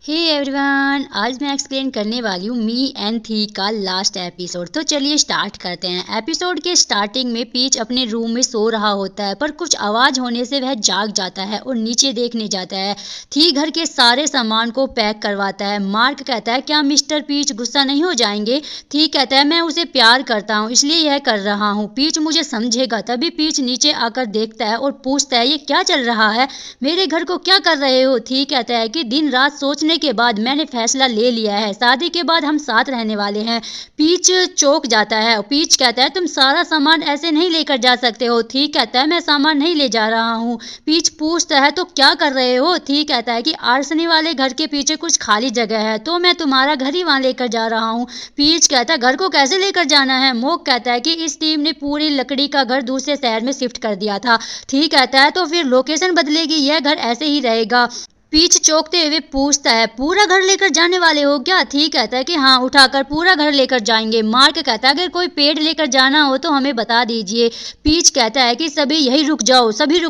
Hey everyone, आज मैं explain करने वाली हूँ मी एंड थी का लास्ट एपिसोड। तो चलिए स्टार्ट करते हैं। एपिसोड के स्टार्टिंग में पीच अपने रूम में सो रहा होता है, पर कुछ आवाज़ होने से वह जाग जाता है और नीचे देखने जाता है। थी घर के सारे सामान को पैक करवाता है। मार्क कहता है, क्या मिस्टर पीच गुस्सा नहीं हो जाएंगे? थी कहता है, मैं उसे प्यार करता हूँ इसलिए यह कर रहा हूँ, पीच मुझे समझेगा। तभी पीच नीचे आकर देखता है और पूछता है, ये क्या चल रहा है? मेरे घर को क्या कर रहे हो? थी कहता है कि दिन रात सोचने के बाद मैंने फैसला ले लिया है, शादी के बाद हम साथ रहने वाले हैं। पीच चौंक जाता है। पीच कहता है, तुम सारा सामान ऐसे नहीं लेकर जा सकते हो। थी कहता है, मैं सामान नहीं ले जा रहा हूँ। पीच पूछता है, तो क्या कर रहे हो? थी कहता है कि आर्सनी वाले घर के पीछे कुछ खाली जगह है, तो मैं तुम्हारा घर ही वहां लेकर जा रहा हूँ। पीच कहता है, घर को कैसे लेकर जाना है? मोक कहता है कि इस टीम ने पूरी लकड़ी का घर दूसरे शहर में शिफ्ट कर दिया था। थी कहता है, तो फिर लोकेशन बदलेगी, यह घर ऐसे ही रहेगा। पीच चौंकते हुए पूछता है, पूरा घर लेकर जाने वाले हो क्या? थी कहता है कि हाँ, उठाकर पूरा घर लेकर जाएंगे। मार्क कहता है, अगर कोई पेड़ लेकर जाना हो तो हमें बता दीजिए। पीच कहता है कि सभी रुक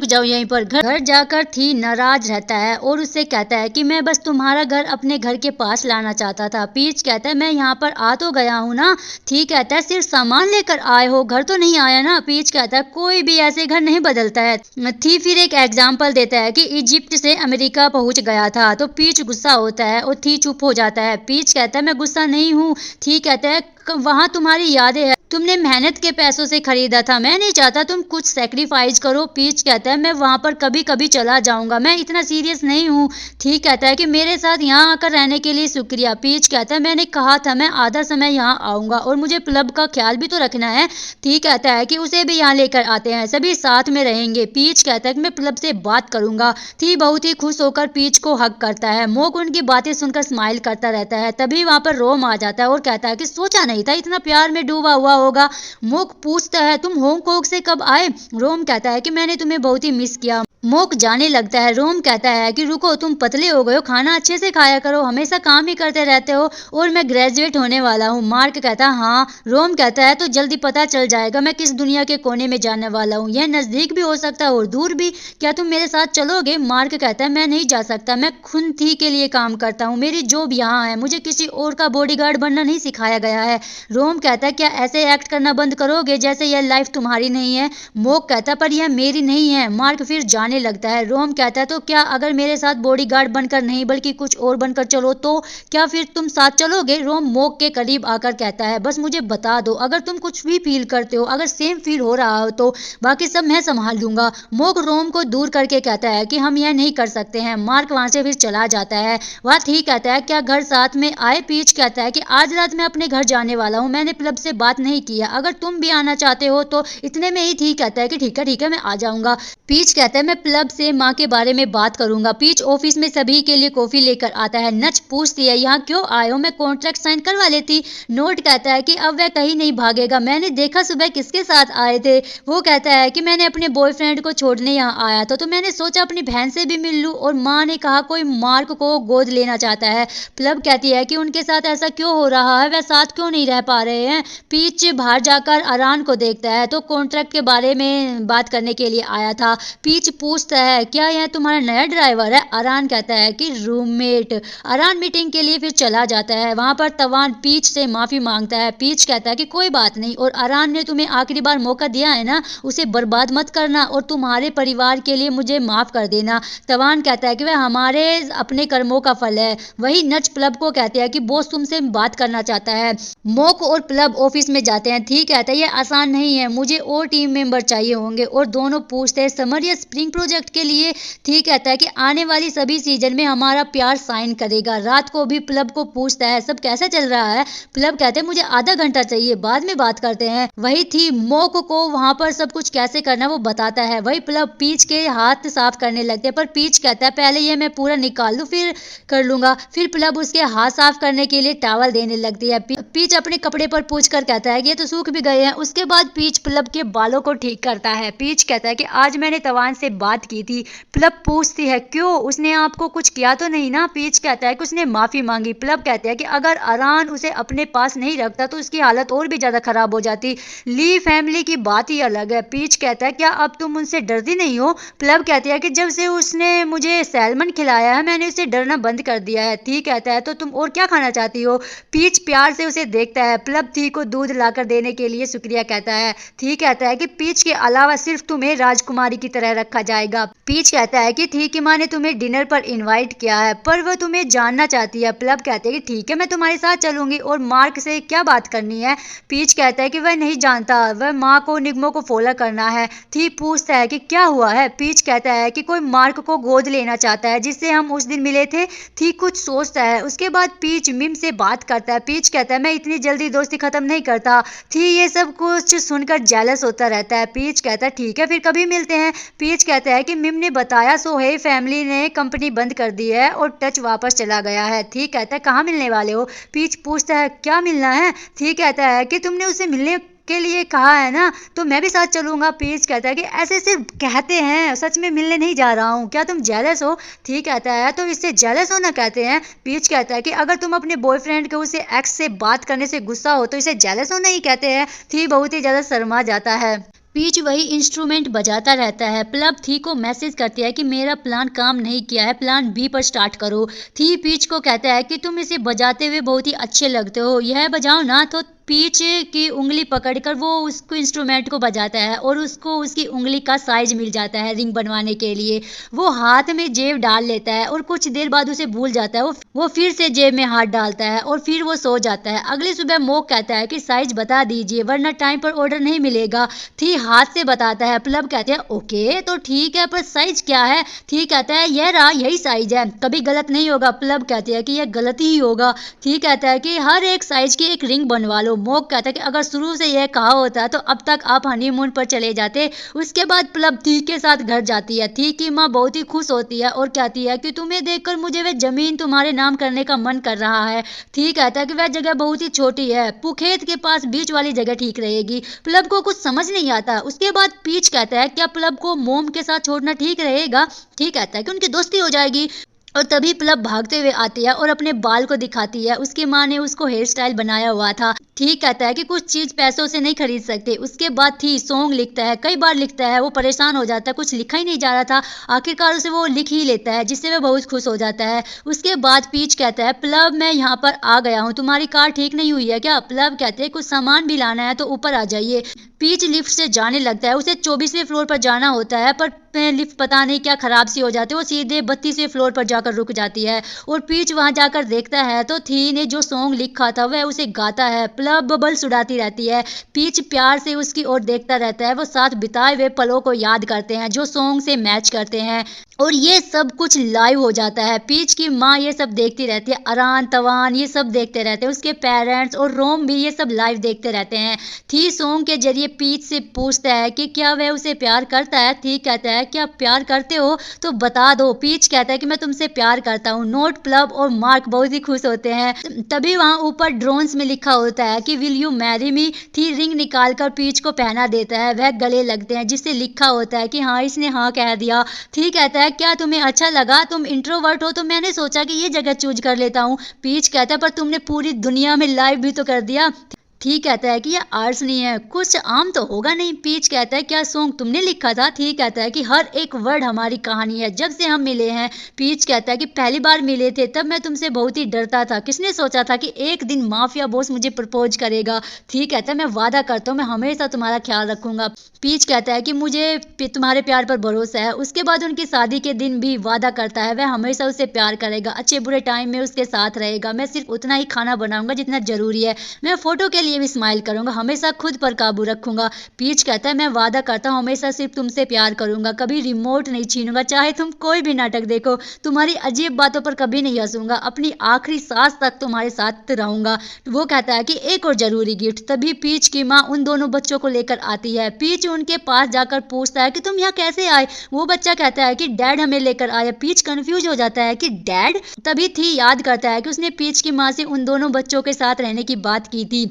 जाओ यहीं पर। घर जाकर थी नाराज रहता है और उससे कहता है कि मैं बस तुम्हारा घर अपने घर के पास लाना चाहता था। पीच कहता है, मैं यहाँ पर आ तो गया हूँ ना। थी कहता है, सिर्फ सामान लेकर आए हो, घर तो नहीं आया ना। पीच कहता है, कोई भी ऐसे घर नहीं बदलता है। थी फिर एक एग्जाम्पल देता है कि इजिप्ट से अमेरिका पहुंच गया था। तो पीच गुस्सा होता है और थी चुप हो जाता है। पीच कहता है, मैं गुस्सा नहीं हूँ। थी कहता है, वहां तुम्हारी यादें हैं, तुमने मेहनत के पैसों से खरीदा था, मैं नहीं चाहता तुम कुछ सेक्रीफाइस करो। पीच कहता है, मैं वहां पर कभी कभी चला जाऊंगा, मैं इतना सीरियस नहीं हूँ। ठीक कहता है कि मेरे साथ यहाँ आकर रहने के लिए शुक्रिया। पीच कहता है, मैंने कहा था मैं आधा समय यहाँ आऊंगा और मुझे क्लब का ख्याल भी तो रखना है। ठीक कहता है कि उसे भी यहाँ लेकर आते हैं, सभी साथ में रहेंगे। पीच कहता है कि मैं क्लब से बात करूंगा। थी बहुत ही खुश होकर पीच को हक करता है। मोक उनकी बातें सुनकर स्माइल करता रहता है। तभी वहां पर रोम आ जाता है और कहता है कि सोचा नहीं था इतना प्यार में डूबा हुआ होगा। मोक पूछता है, तुम हांगकांग से कब आए? रोम कहता है कि मैंने तुम्हें बहुत ही मिस किया। मोक जाने लगता है। रोम कहता है कि रुको, तुम पतले हो गए हो, खाना अच्छे से खाया करो, हमेशा काम ही करते रहते हो, और मैं ग्रेजुएट होने वाला हूँ। मार्क कहता है, हाँ। रोम कहता है, तो जल्दी पता चल जाएगा मैं किस दुनिया के कोने में जाने वाला हूँ, यह नजदीक भी हो सकता है और दूर भी, क्या तुम मेरे साथ चलोगे? मार्क कहता है, मैं नहीं जा सकता, मैं खुद थी के लिए काम करता हूँ, मेरी जॉब यहाँ है, मुझे किसी और का बॉडीगार्ड बनना नहीं सिखाया गया है। रोम कहता है, क्या ऐसे एक्ट करना बंद करोगे जैसे यह लाइफ तुम्हारी नहीं है? मोक कहता है, पर यह मेरी नहीं है। मार्क फिर जाने लगता है। रोम कहता है, तो क्या अगर मेरे साथ बॉडीगार्ड बनकर नहीं बल्कि कुछ और बनकर चलो तो क्या फिर तुम साथ चलोगे? रोम मोक के करीब आकर कहता है, बस मुझे बता दो, अगर तुम कुछ भी फील करते हो, अगर सेम फील हो रहा हो तो बाकी सब मैं संभाल लूंगा। मोक रोम को दूर करके कहता है कि हम यह नहीं कर सकते हैं। मार्क वहां से फिर चला जाता है। वह थी कहता है, क्या घर साथ में आए? पीच कहता है कि आज रात मैं अपने घर जाने वाला हूँ, मैंने क्लब से बात नहीं किया, अगर तुम भी आना चाहते हो तो। इतने में ही थी कहता है कि ठीक है मैं आ जाऊंगा। पीच कहता है, मैं क्लब से माँ के बारे में बात करूंगा। पीच ऑफिस में सभी के लिए कॉफी लेकर आता है। नच पूछती है, यहाँ क्यों आए हो? मैं कॉन्ट्रैक्ट साइन करवा लेती। नोट कहता है कि अब वह कहीं नहीं भागेगा, मैंने देखा सुबह किसके साथ आए थे। वो कहता है कि मैंने अपने बॉयफ्रेंड को छोड़ने यहाँ आया था, तो मैंने सोचा अपनी बहन से भी मिल लूं, और माँ ने कहा कोई मार्क को गोद लेना चाहता है। क्लब कहती है कि उनके साथ ऐसा क्यों हो रहा है, वह साथ क्यों नहीं रह पा रहे हैं। पीच बाहर जाकर अरान को देखता है तो कॉन्ट्रैक्ट के बारे में बात करने के लिए आया था। पीच पूछता है, क्या यह तुम्हारा नया ड्राइवर है? अरान कहता है कि रूममेट। अरान मीटिंग के लिए फिर चला जाता है। वहां पर तवान पीच से माफी मांगता है। पीच कहता है कि कोई बात नहीं, और अरान ने तुम्हें आखिरी बार मौका दिया है ना, उसे बर्बाद मत करना, और तुम्हारे परिवार के लिए मुझे माफ कर देना। तवान कहता है कि वह हमारे अपने कर्मों का फल है। वही नच प्लब को कहते हैं कि बॉस तुमसे बात करना चाहता है। मोक और प्लब ऑफिस में जाते हैं। थी कहता है, यह आसान नहीं है, मुझे और टीम मेंबर चाहिए होंगे, और दोनों पूछते हैं समर या स्प्रिंग प्रोजेक्ट के लिए। थी कहता है कि आने वाली सभी सीजन में हमारा प्यार साइन करेगा। रात को भी प्लब को पूछता है, सब कैसा चल रहा है? प्लब कहते हैं, मुझे आधा घंटा चाहिए, बाद में बात करते हैं। वही थी मोक को वहां पर सब कुछ कैसे करना वो बताता है। वही प्लब पीच के हाथ साफ करने लगते हैं, पर पीच कहता है, पहले ये मैं पूरा निकाल लूं फिर कर लूंगा। फिर प्लब उसके हाथ साफ करने के लिए टॉवल देने लगती है। पीच अपने कपड़े पर पूछकर कहता है कि ये तो सूख भी गए हैं। उसके बाद पीच प्लब के बालों को ठीक करता है। पीच कहता है कि आज मैंने तवान से बात की थी। प्लब पूछती है क्यों, उसने आपको कुछ किया तो नहीं ना। पीच कहता है कि उसने माफी मांगी। प्लब कहते हैं कि अगर अरान उसे अपने पास नहीं रखता तो उसकी हालत और भी ज्यादा खराब हो जाती। ली फैमिली की बात ही अलग है। पीच कहता है क्या अब तुम उनसे डरती नहीं हो। प्लब कहती है कि जब से उसने मुझे सैल्मन खिलाया है मैंने उसे डरना बंद कर दिया है। थी कहता है तो तुम और क्या खाना चाहती हो। पीच प्यार से उसे देखता है। प्लब थी को दूध लाकर देने के लिए शुक्रिया कहता है। थी कहता है कि पीच के अलावा सिर्फ तुम्हें राजकुमारी की तरह रखा जाएगा। पीच कहता है कि थी की माँ ने तुम्हें डिनर पर इनवाइट किया है पर वह तुम्हें जानना चाहती है। प्लब कहते हैं कि ठीक है मैं तुम्हारे साथ चलूंगी और मार्क से क्या बात करनी है। पीच कहता है कि वह नहीं जानता, वह माँ को निगमों को फॉलो करना है। थी पूछता है कि क्या हुआ है। पीच कहता है कि कोई मार्क को गोद लेना चाहता है जिससे हम उस दिन मिले थे। थी कुछ सोचता है। उसके बाद पीच मिम से बात करता है। पीच कहता है मैं इतनी जल्दी दोस्ती खत्म नहीं करता। थी ये सब कुछ सुनकर जेलस होता रहता है। पीच कहता है ठीक है फिर कभी मिलते हैं। पीच कहता है कि मिम ने बताया सो है फैमिली ने कंपनी बंद कर दी है और टच वापस चला गया है। थी कहता है कहाँ मिलने वाले हो। पीच पूछता है क्या मिलना है। थी कहता है कि तुमने उसे मिलने के लिए कहा है ना तो मैं भी साथ चलूंगा। पीच कहता है कि ऐसे सिर्फ कहते हैं, सच में मिलने नहीं जा रहा हूँ, क्या तुम जेलस हो। ठीक कहता है तो इससे जेलस होना कहते हैं। पीच कहता है कि अगर तुम अपने बॉयफ्रेंड के उसे एक्स से बात करने से गुस्सा हो तो इसे जेलस होना ही कहते हैं। थी बहुत ही ज्यादा शर्मा जाता है। पीच वही इंस्ट्रूमेंट बजाता रहता है। प्लब थी को मैसेज करती है कि मेरा प्लान काम नहीं किया है, प्लान बी पर स्टार्ट करो। थी पीच को कहता है कि तुम इसे बजाते हुए बहुत ही अच्छे लगते हो, यह बजाओ ना। तो पीच की उंगली पकड़कर वो उसको इंस्ट्रूमेंट को बजाता है और उसको उसकी उंगली का साइज मिल जाता है रिंग बनवाने के लिए। वो हाथ में जेब डाल लेता है और कुछ देर बाद उसे भूल जाता है। वो फिर से जेब में हाथ डालता है और फिर वो सो जाता है। अगली सुबह मोक कहता है कि साइज बता दीजिए वरना टाइम पर ऑर्डर नहीं मिलेगा। थी हाथ से बताता है। प्लब कहते हैं ओके तो ठीक है पर साइज क्या है। थी कहता है यह रहा, यही साइज है, कभी गलत नहीं होगा। प्लब कहते हैं कि यह गलत ही होगा। थी कहता है कि हर एक साइज की एक रिंग बनवा लो। मोक कहता है कि अगर शुरू से यह कहा होता तो अब तक आप हनीमून पर चले जाते। उसके बाद प्लब थी के साथ घर जाती है। थी की माँ बहुत ही खुश होती है और कहती है कि तुम्हें देखकर मुझे वह जमीन तुम्हारे नाम करने का मन कर रहा है। थी कहता है कि वह जगह बहुत ही छोटी है, पुखेत के पास बीच वाली जगह ठीक रहेगी। प्लब को कुछ समझ नहीं आता। उसके बाद पीच कहता है क्या प्लब को मोम के साथ छोड़ना ठीक रहेगा। ठीक कहता है कि उनकी दोस्ती हो जाएगी। और तभी प्लब भागते हुए आती है और अपने बाल को दिखाती है। उसकी माँ ने उसको हेयर स्टाइल बनाया हुआ था। ठीक कहता है कि कुछ चीज पैसों से नहीं खरीद सकते। उसके बाद थी सॉन्ग लिखता है, कई बार लिखता है, वो परेशान हो जाता है, कुछ लिखा ही नहीं जा रहा था। आखिरकार उसे वो लिख ही लेता है जिससे वह बहुत खुश हो जाता है। उसके बाद पीच कहता है प्लब मैं यहाँ पर आ गया हूँ, तुम्हारी कार ठीक नहीं हुई है क्या। प्लब कहते हैं कुछ सामान भी लाना है तो ऊपर आ जाइए। पीच लिफ्ट से जाने लगता है। उसे 24वें फ्लोर पर जाना होता है पर लिफ्ट पता नहीं क्या खराब सी हो जाती है, वो सीधे 32वें फ्लोर पर जाकर रुक जाती है। और पीच वहां जाकर देखता है तो थी ने जो सॉन्ग लिखा था वह उसे गाता है। प्लब बबल्स उड़ाती रहती है। पीच प्यार से उसकी ओर देखता रहता है। वो साथ बिताए हुए पलों को याद करते हैं जो सॉन्ग से मैच करते हैं और ये सब कुछ लाइव हो जाता है। पीच की माँ ये सब देखती रहती है, अरान तवान ये सब देखते रहते हैं, उसके पेरेंट्स और रोम भी ये सब लाइव देखते रहते हैं। थी सॉन्ग के जरिए पीच से पूछता है कि क्या वह उसे प्यार करता है। थी कहता है क्या प्यार करते हो तो बता दो। पीच कहता है कि मैं तुमसे प्यार करता हूँ। नोट प्लब और मार्क बहुत ही खुश होते हैं। तभी वहां ऊपर ड्रोन्स में लिखा होता है कि विल यू मैरी मी। थी रिंग निकालकर पीच को पहना देता है। वह गले लगते हैं जिससे लिखा होता है कि हाँ इसने हाँ कह दिया। थी कहता है क्या तुम्हें अच्छा लगा, तुम इंट्रोवर्ट हो तो मैंने सोचा कि ये जगह चूज कर लेता हूँ। पीच कहता है पर तुमने पूरी दुनिया में लाइव भी तो कर दिया। थी कहता है कि यह आर्ट्स नहीं है, कुछ आम तो होगा नहीं। पीच कहता है क्या सॉन्ग तुमने लिखा था। थी कहता है कि हर एक वर्ड हमारी कहानी है जब से हम मिले हैं। पीच कहता है कि पहली बार मिले थे तब मैं तुमसे बहुत ही डरता था, किसने सोचा था कि एक दिन माफिया बॉस मुझे प्रपोज करेगा। थी कहता है मैं वादा करता हूँ मैं हमेशा तुम्हारा ख्याल रखूंगा। पीच कहता है कि मुझे तुम्हारे प्यार पर भरोसा है। उसके बाद उनकी शादी के दिन भी वादा करता है वह हमेशा उससे प्यार करेगा, अच्छे बुरे टाइम में उसके साथ रहेगा। मैं सिर्फ उतना ही खाना बनाऊंगा जितना जरूरी है, मैं फोटो के लिए भी स्माइल करूंगा, हमेशा खुद पर काबू रखूंगा। पीच कहता है मैं वादा करता हूँ हमेशा सिर्फ तुमसे प्यार करूंगा, कभी रिमोट नहीं छीनूंगा, चाहे तुम कोई भी नाटक देखो, तुम्हारी अजीब बातों पर कभी नहीं हंसूंगा, अपनी आखिरी सांस तक तुम्हारे साथ रहूंगा। वो कहता है कि एक और जरूरी गिफ्ट। तभी पीच की माँ उन दोनों बच्चों को लेकर आती है। पीच उनके पास जाकर पूछता है कि तुम यहाँ कैसे आए। वो बच्चा कहता है कि डैड हमें लेकर आया। पीच कंफ्यूज हो जाता है कि डैड। तभी थी याद करता है कि उसने पीच की माँ से उन दोनों बच्चों के साथ रहने की बात की थी।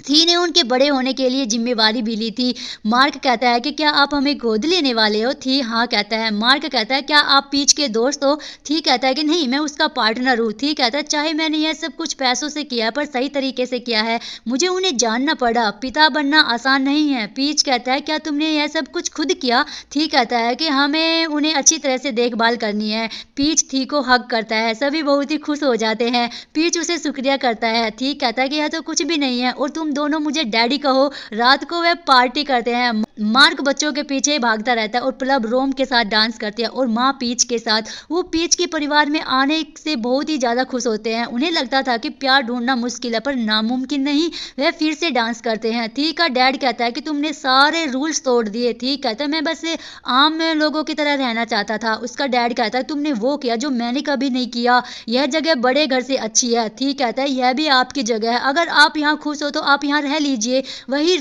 थी ने उनके बड़े होने के लिए जिम्मेवारी भी ली थी। मार्क कहता है कि क्या आप हमें गोद लेने वाले हो? थी हाँ कहता है। मार्क कहता है क्या आप पीच के दोस्त हो? थी कहता है कि नहीं, मैं उसका पार्टनर हूँ। थी कहता है चाहे मैंने यह सब कुछ पैसों से किया पर सही तरीके से किया है, मुझे उन्हें जानना पड़ा। पिता बनना आसान नहीं है। पीच कहता है क्या तुमने यह सब कुछ खुद किया? थी कहता है कि हमें उन्हें अच्छी तरह से देखभाल करनी है। पीच थी को हक करता है, सभी बहुत ही खुश हो जाते हैं। पीच उसे शुक्रिया करता है। थी कहता है कि यह तो कुछ भी नहीं है और तुम दोनों मुझे डैडी कहो। रात को वे पार्टी करते हैं। मार्क बच्चों के पीछे भागता रहता है और प्लब रोम के साथ डांस करती है और माँ पीच के साथ। वो पीच के परिवार में आने से बहुत ही ज्यादा खुश होते हैं। उन्हें लगता था कि प्यार ढूंढना मुश्किल है पर नामुमकिन नहीं। वे फिर से डांस करते हैं। थी का डैड कहता है कि तुमने सारे रूल्स तोड़ दिए। थी कहता है मैं बस आम लोगों की तरह रहना चाहता था। उसका डैड कहता है तुमने वो किया जो मैंने कभी नहीं किया। यह जगह बड़े घर से अच्छी है। थी कहता है यह भी आपकी जगह है, अगर आप यहाँ खुश हो तो आप यहाँ रह लीजिए। वही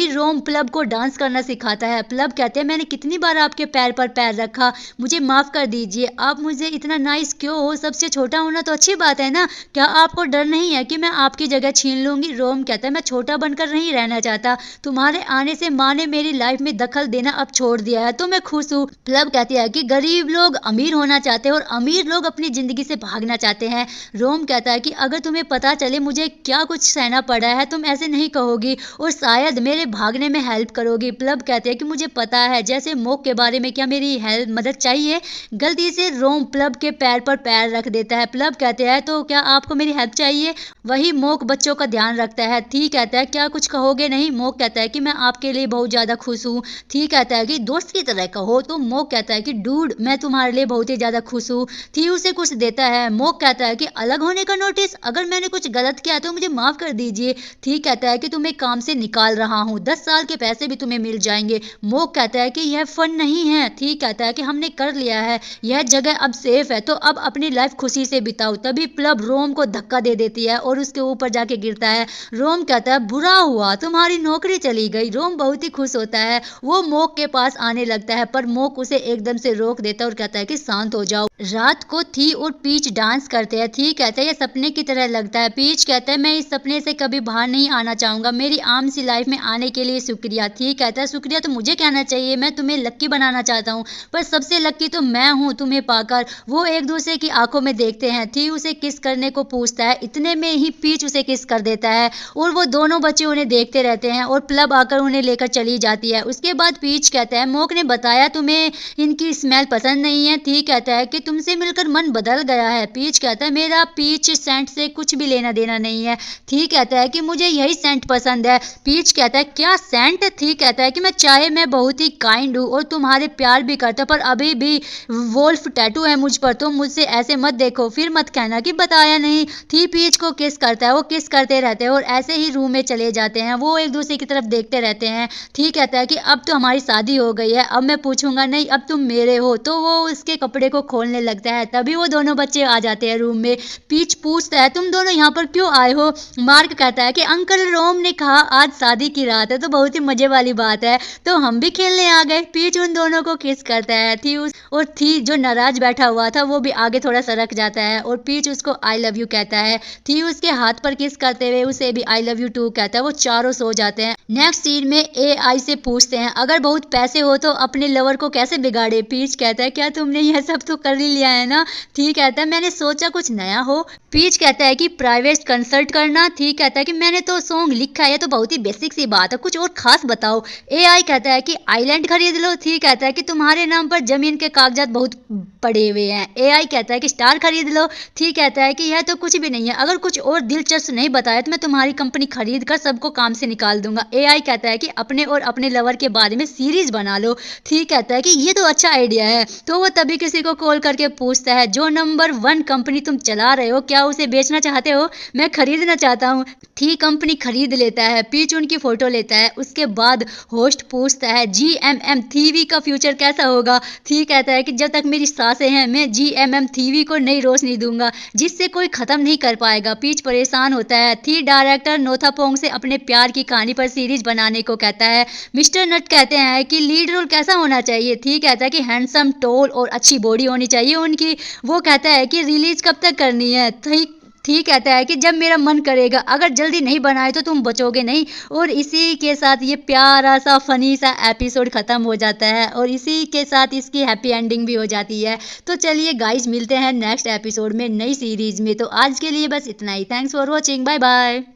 रोम प्लब को डांस करना सिखाता है। प्लब कहते हैं मैंने कितनी बार आपके पैर पर पैर रखा, मुझे माफ कर दीजिए। आप मुझे इतना नाइस क्यों हो? सबसे छोटा होना तो अच्छी बात है ना, क्या आपको डर नहीं है कि मैं आपकी जगह छीन लूंगी? रोम कहता है मैं छोटा बनकर नहीं रहना चाहता, तुम्हारे आने से माँ ने मेरी लाइफ में दखल देना अब छोड़ दिया है तो मैं खुश हूँ। प्लब कहती है कि गरीब लोग अमीर होना चाहते हैं और अमीर लोग अपनी जिंदगी से भागना चाहते हैं। रोम कहता है कि अगर तुम्हें पता चले मुझे क्या कुछ सहना पड़ा है तुम ऐसे नहीं कहोगी और शायद मेरे भागने में हेल्प करोगी। प्लब कहते हैं कि मुझे पता है, जैसे मोक के बारे में, क्या मेरी हेल्प मदद चाहिए? गलती से रोम प्लब के पैर पर पैर रख देता है। प्लब कहते हैं तो क्या आपको मेरी हेल्प चाहिए? वही मोक बच्चों का ध्यान रखता है। थी कहता है क्या कुछ कहोगे नहीं? मोक कहता है कि मैं आपके लिए बहुत ज्यादा खुश हूँ। थी कहता है कि दोस्त की तरह कहो। तो मोक कहता है कि डूड मैं तुम्हारे लिए बहुत ही ज्यादा खुश हूँ। थी उसे कुछ देता है। मोक कहता है कि अलग होने का नोटिस, अगर मैंने कुछ गलत किया तो मुझे माफ कर दीजिए। थी कहता है कि तुम्हें काम से निकाल रहा हूँ, 10 साल के पैसे भी तुम्हें मिल जाएंगे। मोक कहता है कि यह फन नहीं है। थी कहता है कि हमने कर लिया है, यह जगह अब सेफ है तो अब अपनी लाइफ खुशी से बिताओ। तभी प्लब रोम को धक्का दे देती है और उसके ऊपर जाके गिरता है। रोम कहता है बुरा हुआ, तुम्हारी नौकरी चली गई। रोम बहुत ही खुश होता है। वो मोक के पास आने लगता है पर मोक उसे एकदम से रोक देता है और कहता है कि शांत हो जाओ। रात को थी और पीच डांस करते हैं। थी कहता है यह सपने की तरह लगता है। पीच कहता है मैं इस सपने से कभी बाहर नहीं आना चाहूंगा, मेरी आम सी लाइफ में आने के लिए शुक्रिया। थी कहता है शुक्रिया तो मुझे कहना चाहिए, मैं तुम्हें लक्की बनाना चाहता हूँ पर सबसे लक्की तो मैं हूँ तुम्हें पाकर। वो एक दूसरे की आंखों में देखते हैं। थी उसे किस करने को पूछता है, इतने में ही पीच उसे किस कर देता है और वो दोनों बच्चे उन्हें देखते रहते हैं और प्लब आकर उन्हें लेकर चली जाती है। उसके बाद पीच कहता है मोक ने बताया तुम्हें इनकी स्मेल पसंद नहीं है। थी कहता है कि तुमसे मिलकर मन बदल गया है। पीच कहता है मेरा पीच सेंट से कुछ भी लेना देना नहीं है। थी कहता है कि मुझे यही सेंट पसंद है। पीच कहता है क्या सेंट? थी कहता है कि मैं बहुत ही काइंड हूँ और तुम्हारे प्यार भी करता पर अभी भी वोल्फ टैटू है मुझ पर, तो मुझसे ऐसे मत देखो, फिर मत कहना कि बताया नहीं। थी पीच को किस करता है, वो किस करते रहते हैं और ऐसे ही रूम में चले जाते हैं। वो एक दूसरे की तरफ देखते रहते हैं। थी कहता है कि अब तो हमारी शादी हो गई है, अब मैं पूछूंगा नहीं, अब तुम मेरे हो। तो वो उसके कपड़े को खोलने लगता है। तभी वो दोनों बच्चे आ जाते हैं रूम में। पीच पूछता है तुम दोनों यहाँ पर क्यों आए हो? मार्क कहता है कि अंकल रोम ने कहा आज शादी की रात है तो बहुत ही मजे वाली बात है तो हम भी खेलने आ गए। पीच उन दोनों को किस करता है। थी जो नाराज बैठा हुआ था वो भी आगे थोड़ा सरक जाता है और पीच उसको आई लव यू कहता है। थी उसके हाथ पर किस करते हुए उसे भी आई लव यू टू कहता है। वो चारों सो जाते हैं। नेक्स्ट सीन में AI से पूछते हैं अगर बहुत पैसे हो तो अपने लवर को कैसे बिगाड़े? पीच कहता है क्या तुमने यह सब तो कर ही लिया है ना? थी कहता है मैंने सोचा कुछ नया हो। पीच कहता है कि प्राइवेट कंसल्ट करना। थी कहता है कि मैंने तो सॉन्ग लिखा है, तो बहुत ही बेसिक सी बात है, कुछ और खास बताओ। AI कहता है कि आइलैंड खरीद लो। थी कहता है कि तुम्हारे नाम पर जमीन के कागजात बहुत पड़े हुए हैं। AI कहता है कि स्टार खरीद लो। थी कहता है कि यह तो कुछ भी नहीं है, अगर कुछ और दिलचस्प नहीं बताया तो मैं तुम्हारी कंपनी खरीद कर सबको काम से निकाल दूंगा। AI कहता है कि अपने और अपने लवर के बारे में सीरीज बना लो। थी कहता है कि ये तो अच्छा आइडिया है। तो वो तभी किसी को कॉल करके पूछता है जो नंबर 1 कंपनी तुम चला रहे हो क्या उसे बेचना चाहते हो? मैं खरीदना चाहता हूँ। थी कंपनी खरीद लेता है। पीच उनकी फोटो लेता है। उसके बाद होस्ट पूछता है GMM थीवी का फ्यूचर कैसा होगा? थी कहता है कि जब तक मेरी सांसें हैं मैं GMM थीवी को नई रोशनी दूंगा जिससे कोई खत्म नहीं कर पाएगा। पीच परेशान होता है। थी डायरेक्टर नोथापोंग से अपने प्यार की कहानी पर सीरीज बनाने को कहता है। मिस्टर नट कहते हैं कि लीड रोल कैसा होना चाहिए? थी कहता है कि हैंडसम, टोल और अच्छी बॉडी होनी चाहिए उनकी। वो कहता है कि रिलीज कब तक करनी है? ठीक कहता है कि जब मेरा मन करेगा, अगर जल्दी नहीं बनाए तो तुम बचोगे नहीं। और इसी के साथ ये प्यारा सा फनी सा एपिसोड खत्म हो जाता है और इसी के साथ इसकी हैप्पी एंडिंग भी हो जाती है। तो चलिए गाइस, मिलते हैं नेक्स्ट एपिसोड में नई सीरीज में। तो आज के लिए बस इतना ही। Thanks for watching, bye bye.